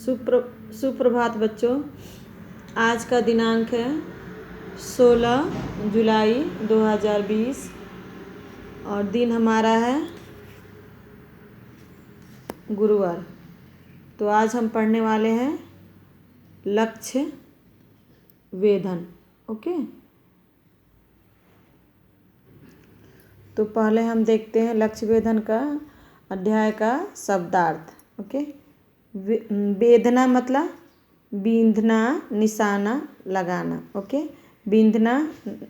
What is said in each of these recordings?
सुप्रभात बच्चों। आज का दिनांक है 16 जुलाई 2020 और दिन हमारा है गुरुवार। तो आज हम पढ़ने वाले हैं लक्ष्य वेधन। ओके, तो पहले हम देखते हैं लक्ष्य वेधन का अध्याय का शब्दार्थ। ओके, वेधना मतलब बींधना, निशाना लगाना। ओके, बींधना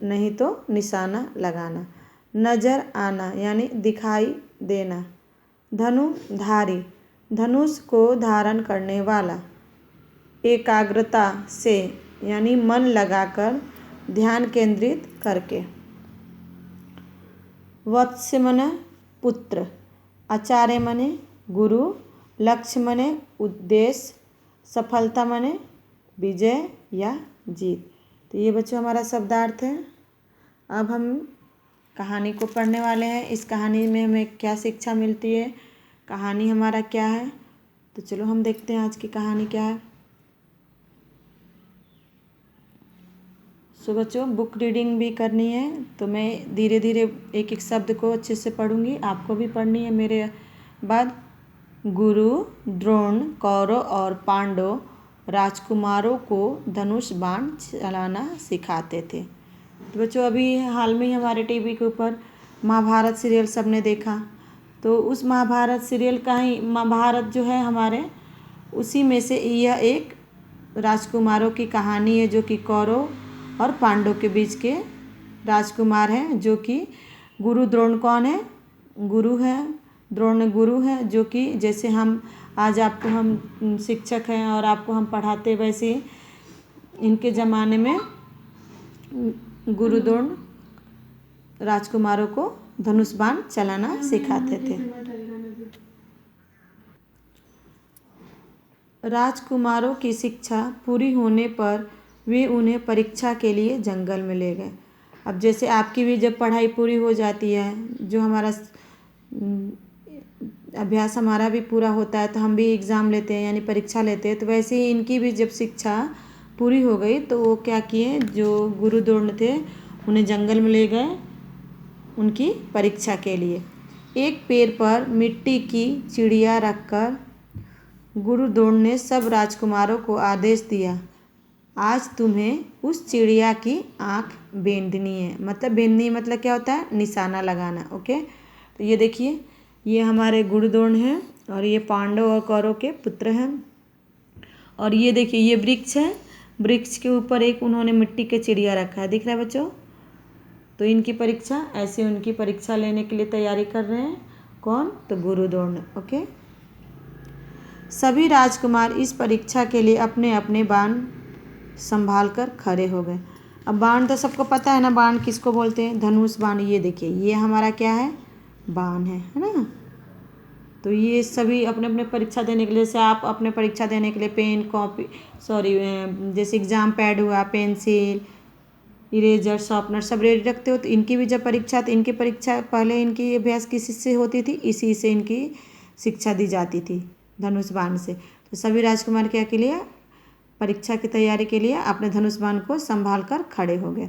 नहीं तो निशाना लगाना। नज़र आना यानी दिखाई देना। धनुधारी, धनुष को धारण करने वाला। एकाग्रता से यानी मन लगाकर ध्यान केंद्रित करके। वत्स्य मने पुत्र, आचार्य मने गुरु, लक्ष्य मने उद्देश्य, सफलता मने विजय या जीत। तो ये बच्चों हमारा शब्दार्थ है। अब हम कहानी को पढ़ने वाले हैं। इस कहानी में हमें क्या शिक्षा मिलती है, कहानी हमारा क्या है, तो चलो हम देखते हैं आज की कहानी क्या है। सो बच्चों बुक रीडिंग भी करनी है, तो मैं धीरे धीरे एक एक शब्द को अच्छे से पढ़ूंगी, आपको भी पढ़नी है मेरे बाद। गुरु द्रोण कौरव और पांडव राजकुमारों को धनुष बाण चलाना सिखाते थे। तो बच्चों अभी हाल में ही हमारे टीवी के ऊपर महाभारत सीरियल सबने देखा, तो उस महाभारत सीरियल का ही महाभारत जो है हमारे, उसी में से यह एक राजकुमारों की कहानी है, जो कि कौरव और पांडव के बीच के राजकुमार हैं। जो कि गुरु द्रोण कौन है, गुरु है, द्रोण गुरु है, जो कि जैसे हम आज आपको हम शिक्षक हैं और आपको हम पढ़ाते, वैसे इनके ज़माने में गुरु द्रोण राजकुमारों को धनुष बाण चलाना सिखाते थे। राजकुमारों की शिक्षा पूरी होने पर वे उन्हें परीक्षा के लिए जंगल में ले गए। अब जैसे आपकी भी जब पढ़ाई पूरी हो जाती है, जो हमारा अभ्यास हमारा भी पूरा होता है, तो हम भी एग्ज़ाम लेते हैं यानी परीक्षा लेते हैं, तो वैसे ही इनकी भी जब शिक्षा पूरी हो गई तो वो क्या किए, जो गुरु द्रोण थे उन्हें जंगल में ले गए उनकी परीक्षा के लिए। एक पेड़ पर मिट्टी की चिड़िया रखकर गुरु द्रोण ने सब राजकुमारों को आदेश दिया, आज तुम्हें उस चिड़िया की आँख बेंधनी है। मतलब बेंधनी मतलब क्या होता है, निशाना लगाना। ओके, तो ये देखिए, ये हमारे गुरु द्रोण हैं और ये पांडव और कौरव के पुत्र हैं। और ये देखिए, ये वृक्ष है, वृक्ष के ऊपर एक उन्होंने मिट्टी के चिड़िया रखा है, दिख रहा है बच्चों। तो इनकी परीक्षा ऐसे, उनकी परीक्षा लेने के लिए तैयारी कर रहे हैं। कौन, तो गुरु द्रोण। ओके, सभी राजकुमार इस परीक्षा के लिए अपने अपने बाण संभाल कर खड़े हो गए। अब बाण तो सबको पता है ना, बाण किसको बोलते हैं, धनुष बाण। ये देखिए, ये हमारा क्या है, बाण है ना। तो ये सभी अपने अपने परीक्षा देने के लिए, जैसे आप अपने परीक्षा देने के लिए पेन, कॉपी, जैसे एग्ज़ाम पैड हुआ, पेंसिल, इरेजर, शार्पनर सब रेडी रखते हो, तो इनकी भी जब परीक्षा, तो इनकी परीक्षा पहले इनकी अभ्यास किसी से होती थी, इसी से इनकी शिक्षा दी जाती थी, धनुष बाण से। तो सभी राजकुमार क्या के लिए, परीक्षा की तैयारी के लिए अपने धनुष बाण को संभाल कर खड़े हो गए।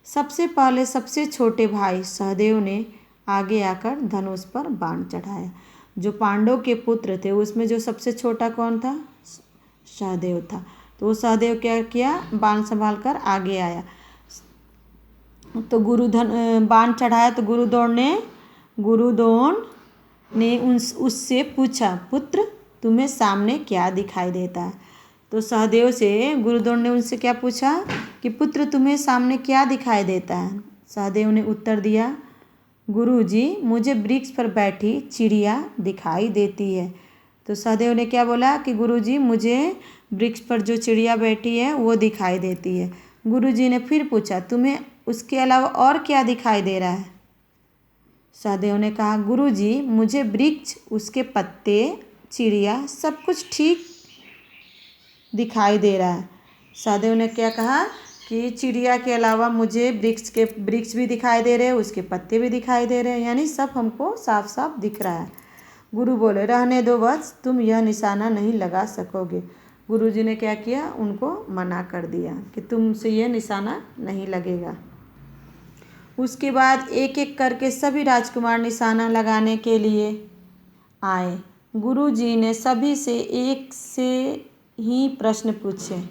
सबसे पहले सबसे छोटे भाई सहदेव ने आगे आकर धनुष पर बाण चढ़ाया। जो पांडव के पुत्र थे उसमें जो सबसे छोटा कौन था, सहदेव था। तो वो सहदेव क्या किया, बाण संभाल कर आगे आया। तो बाण चढ़ाया, तो गुरु द्रोण ने उससे पूछा, पुत्र तुम्हें सामने क्या दिखाई देता है। तो सहदेव से गुरु द्रोण ने उनसे क्या पूछा कि पुत्र तुम्हें सामने क्या दिखाई देता है। सहदेव ने उत्तर दिया, गुरुजी मुझे वृक्ष पर बैठी चिड़िया दिखाई देती है। तो सहदेव ने क्या बोला कि गुरुजी मुझे वृक्ष पर जो चिड़िया बैठी है वो दिखाई देती है। गुरुजी ने फिर पूछा, तुम्हें उसके अलावा और क्या दिखाई दे रहा है। सहदेव ने कहा, गुरुजी मुझे वृक्ष, उसके पत्ते, चिड़िया सब कुछ ठीक दिखाई दे रहा है। सहदेव ने क्या कहा कि चिड़िया के अलावा मुझे वृक्ष भी दिखाई दे रहे हैं, उसके पत्ते भी दिखाई दे रहे हैं, यानी सब हमको साफ साफ दिख रहा है। गुरु बोले रहने दो वत्स, तुम यह निशाना नहीं लगा सकोगे। गुरुजी ने क्या किया, उनको मना कर दिया कि तुमसे यह निशाना नहीं लगेगा। उसके बाद एक एक करके सभी राजकुमार निशाना लगाने के लिए आए। गुरुजी ने सभी से एक से ही प्रश्न पूछे।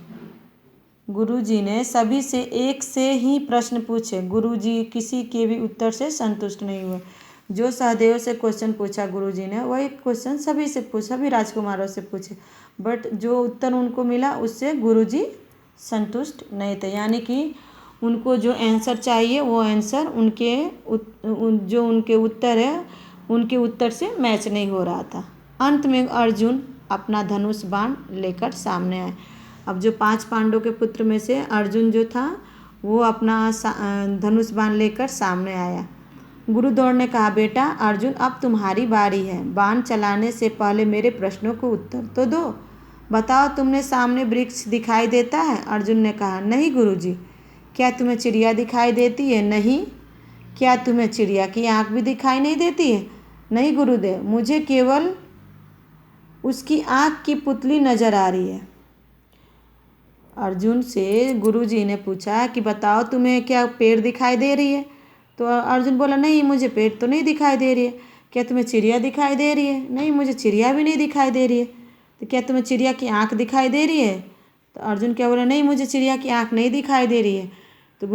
गुरुजी ने सभी से एक से ही प्रश्न पूछे। गुरुजी किसी के भी उत्तर से संतुष्ट नहीं हुए। जो सहदेव से क्वेश्चन पूछा गुरुजी ने, वही क्वेश्चन सभी राजकुमारों से पूछे, बट जो उत्तर उनको मिला उससे गुरुजी संतुष्ट नहीं थे। यानी कि उनको जो आंसर चाहिए वो आंसर जो उनके उत्तर है उनके उत्तर से मैच नहीं हो रहा था। अंत में अर्जुन अपना धनुष बाण लेकर सामने आए। अब जो 5 पांडवों के पुत्र में से अर्जुन जो था वो अपना धनुष बाण लेकर सामने आया। गुरुद्रोण ने कहा, बेटा अर्जुन अब तुम्हारी बारी है। बाण चलाने से पहले मेरे प्रश्नों को उत्तर तो दो। बताओ, तुमने सामने वृक्ष दिखाई देता है? अर्जुन ने कहा, नहीं गुरुजी। क्या तुम्हें चिड़िया दिखाई देती है? नहीं। क्या तुम्हें चिड़िया की आँख भी दिखाई नहीं देती है? नहीं गुरुदेव, मुझे केवल उसकी आँख की पुतली नजर आ रही है। अर्जुन से गुरुजी ने पूछा कि बताओ, तुम्हें क्या पेड़ दिखाई दे रही है? तो अर्जुन बोला, नहीं मुझे पेड़ तो नहीं दिखाई दे रही है। क्या तुम्हें चिड़िया दिखाई दे रही है? नहीं, मुझे चिड़िया भी नहीं दिखाई दे रही है। तो क्या तुम्हें चिड़िया की आँख दिखाई दे रही है? तो अर्जुन क्या बोला, नहीं मुझे चिड़िया की आँख नहीं दिखाई दे रही है। तो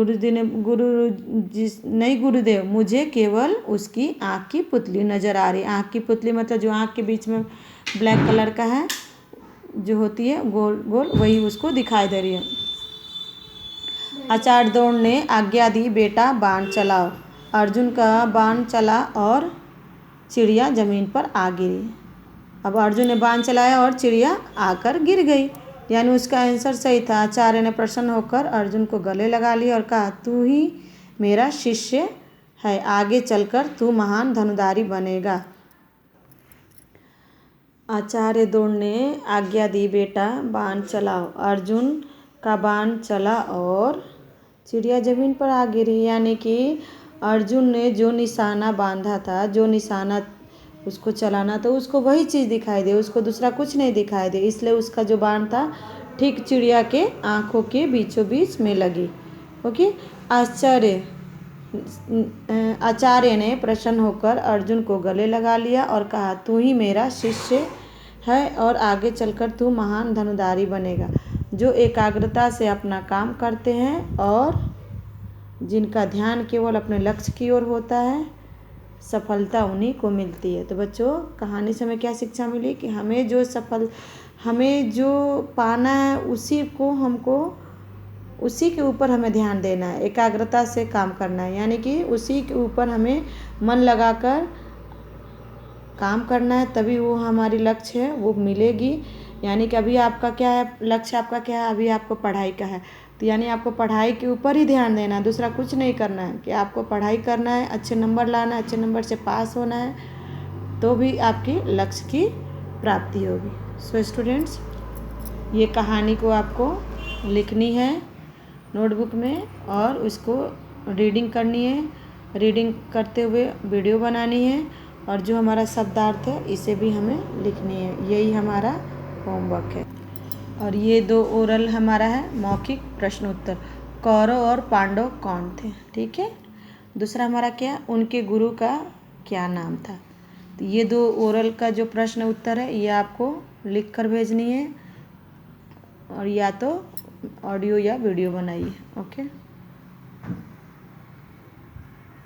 नहीं गुरुदेव, मुझे केवल उसकी आँख की पुतली नज़र आ रही है। आँख की पुतली मतलब जो आँख के बीच में ब्लैक कलर का है जो होती है गोल गोल, वही उसको दिखाई दे रही है। आचार्य द्रोण ने आज्ञा दी, बेटा बाण चलाओ। अर्जुन का बाण चला और चिड़िया जमीन पर आ गिरी। अब अर्जुन ने बाण चलाया और चिड़िया आकर गिर गई, यानी उसका आंसर सही था। आचार्य ने प्रसन्न होकर अर्जुन को गले लगा लिया और कहा, तू ही मेरा शिष्य है, आगे चलकर तू महान धनुधारी बनेगा। आचार्य द्रोण ने आज्ञा दी, बेटा बाण चलाओ। अर्जुन का बाण चला और चिड़िया जमीन पर आ गिरी, यानी कि अर्जुन ने जो निशाना बांधा था, जो निशाना उसको चलाना था, उसको वही चीज़ दिखाई दे, उसको दूसरा कुछ नहीं दिखाई दे। इसलिए उसका जो बाण था ठीक चिड़िया के आँखों के बीचों बीच में लगी। ओके। आचार्य ने प्रसन्न होकर अर्जुन को गले लगा लिया और कहा, तू ही मेरा शिष्य है और आगे चलकर तू महान धनुधारी बनेगा। जो एकाग्रता से अपना काम करते हैं और जिनका ध्यान केवल अपने लक्ष्य की ओर होता है, सफलता उन्हीं को मिलती है। तो बच्चों, कहानी से हमें क्या शिक्षा मिली कि हमें जो पाना है उसी के ऊपर हमें ध्यान देना है, एकाग्रता से काम करना है, यानी कि उसी के ऊपर हमें मन लगाकर काम करना है, तभी वो हमारी लक्ष्य है वो मिलेगी। यानी कि अभी आपका क्या है, लक्ष्य आपका क्या है, अभी आपको पढ़ाई का है, तो यानी आपको पढ़ाई के ऊपर ही ध्यान देना है, दूसरा कुछ नहीं करना है। कि आपको पढ़ाई करना है, अच्छे नंबर लाना है, अच्छे नंबर से पास होना है, तो भी आपकी लक्ष्य की प्राप्ति होगी। सो स्टूडेंट्स, ये कहानी को आपको लिखनी है नोटबुक में और उसको रीडिंग करनी है। रीडिंग करते हुए वीडियो बनानी है और जो हमारा शब्दार्थ है इसे भी हमें लिखनी है। यही हमारा होमवर्क है। और ये 2 ओरल हमारा है मौखिक प्रश्न उत्तर। कौरव और पांडव कौन थे? ठीक है। दूसरा हमारा क्या, उनके गुरु का क्या नाम था? तो ये 2 ओरल का जो प्रश्न उत्तर है ये आपको लिख कर भेजनी है और या तो ऑडियो या वीडियो बनाइए। ओके।